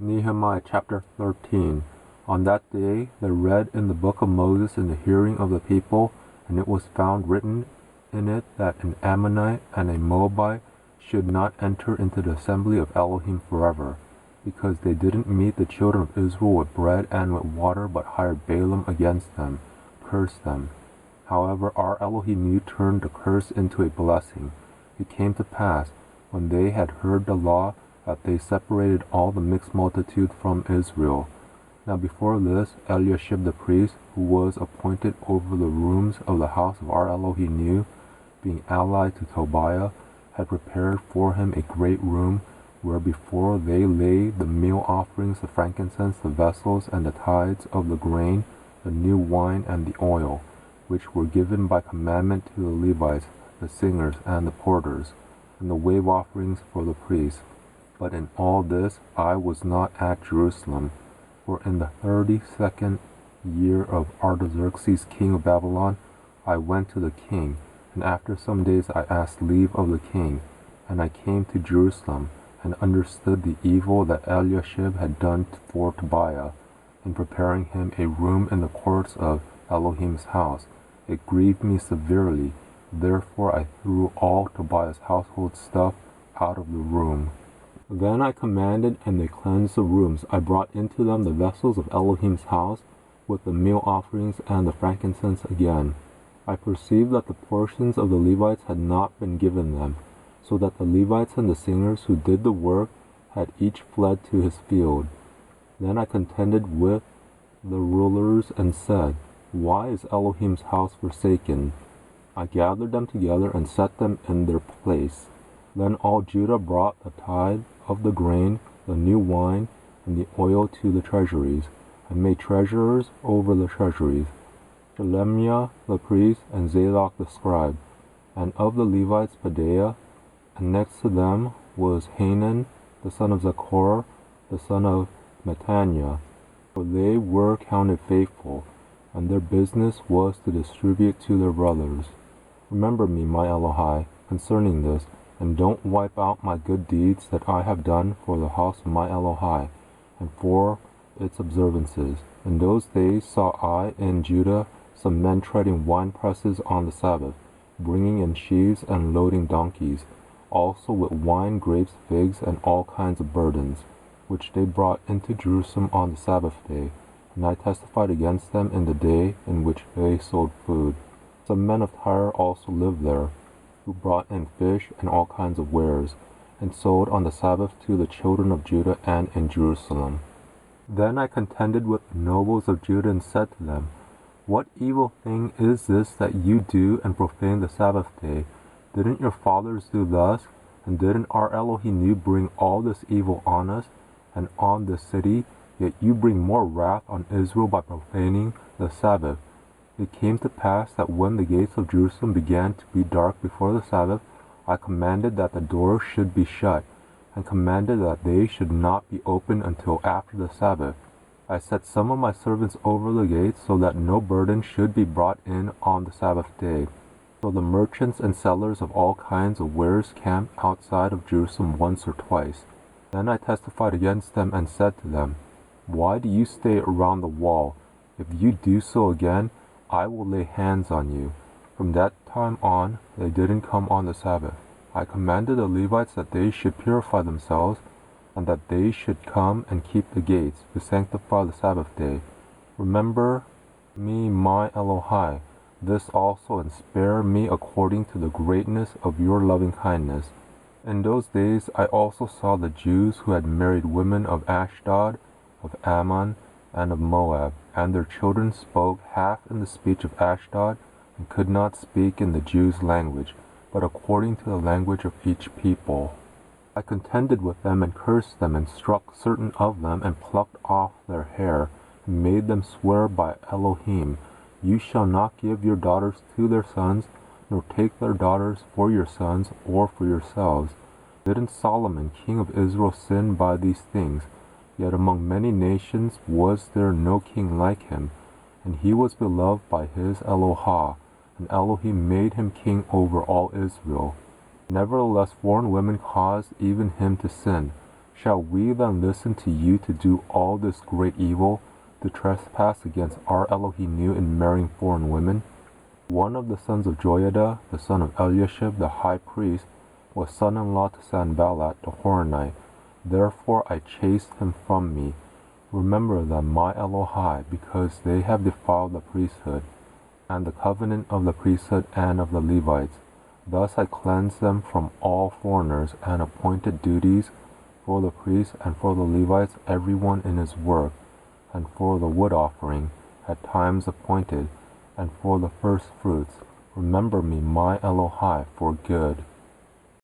Nehemiah chapter 13. On that day they read in the book of Moses in the hearing of the people, and it was found written in it that an Ammonite and a Moabite should not enter into the assembly of Elohim forever, because they didn't meet the children of Israel with bread and with water, but hired Balaam against them, cursed them. However, our Elohim turned the curse into a blessing. It came to pass, when they had heard the law, that they separated all the mixed multitude from Israel. Now before this, Eliashib the priest, who was appointed over the rooms of the house of our Elohim, being allied to Tobiah, had prepared for him a great room, where before they laid the meal offerings, the frankincense, the vessels, and the tithes of the grain, the new wine, and the oil, which were given by commandment to the Levites, the singers, and the porters, and the wave offerings for the priests. But in all this I was not at Jerusalem, for in the 32nd year of Artaxerxes king of Babylon I went to the king, and after some days I asked leave of the king, and I came to Jerusalem, and understood the evil that Eliashib had done for Tobiah, in preparing him a room in the courts of Elohim's house. It grieved me severely, therefore I threw all Tobiah's household stuff out of the room. Then I commanded, and they cleansed the rooms. I brought into them the vessels of Elohim's house, with the meal offerings and the frankincense again. I perceived that the portions of the Levites had not been given them, so that the Levites and the singers who did the work had each fled to his field. Then I contended with the rulers and said, Why is Elohim's house forsaken? I gathered them together and set them in their place. Then all Judah brought the tithe of the grain, the new wine, and the oil to the treasuries, and made treasurers over the treasuries, Shelemiah the priest, and Zadok the scribe, and of the Levites Pedaiah, and next to them was Hanan the son of Zechariah, the son of Mattaniah, for they were counted faithful, and their business was to distribute to their brothers. Remember me, my Elohai, concerning this, and don't wipe out my good deeds that I have done for the house of my Elohai, and for its observances. In those days saw I in Judah some men treading wine presses on the Sabbath, bringing in sheaves and loading donkeys, also with wine, grapes, figs, and all kinds of burdens, which they brought into Jerusalem on the Sabbath day. And I testified against them in the day in which they sold food. Some men of Tyre also lived there, who brought in fish and all kinds of wares, and sold on the Sabbath to the children of Judah and in Jerusalem. Then I contended with the nobles of Judah and said to them, What evil thing is this that you do and profane the Sabbath day? Didn't your fathers do thus? And didn't our Elohim bring all this evil on us and on this city? Yet you bring more wrath on Israel by profaning the Sabbath. It came to pass that when the gates of Jerusalem began to be dark before the Sabbath, I commanded that the doors should be shut, and commanded that they should not be opened until after the Sabbath. I set some of my servants over the gates, so that no burden should be brought in on the Sabbath day. So the merchants and sellers of all kinds of wares camped outside of Jerusalem once or twice. Then I testified against them and said to them, Why do you stay around the wall? If you do so again, I will lay hands on you. From that time on, they didn't come on the Sabbath. I commanded the Levites that they should purify themselves, and that they should come and keep the gates, to sanctify the Sabbath day. Remember me, my Elohai, this also, and spare me according to the greatness of your loving kindness. In those days I also saw the Jews who had married women of Ashdod, of Ammon, and of Moab, and their children spoke half in the speech of Ashdod, and could not speak in the Jews' language, but according to the language of each people. I contended with them and cursed them, and struck certain of them, and plucked off their hair, and made them swear by Elohim, You shall not give your daughters to their sons, nor take their daughters for your sons or for yourselves. Didn't Solomon, king of Israel, sin by these things? Yet among many nations was there no king like him, and he was beloved by his Elohah, and Elohim made him king over all Israel. Nevertheless foreign women caused even him to sin, Shall we then listen to you to do all this great evil, to trespass against our Elohim in marrying foreign women? One of the sons of Joiada, the son of Eliashib the high priest, was son-in-law to Sanballat the Horonite. Therefore I chased him from me. Remember them, my Elohai, because they have defiled the priesthood, and the covenant of the priesthood and of the Levites. Thus I cleansed them from all foreigners, and appointed duties for the priests and for the Levites, everyone in his work, and for the wood offering, at times appointed, and for the first fruits. Remember me, my Elohai, for good.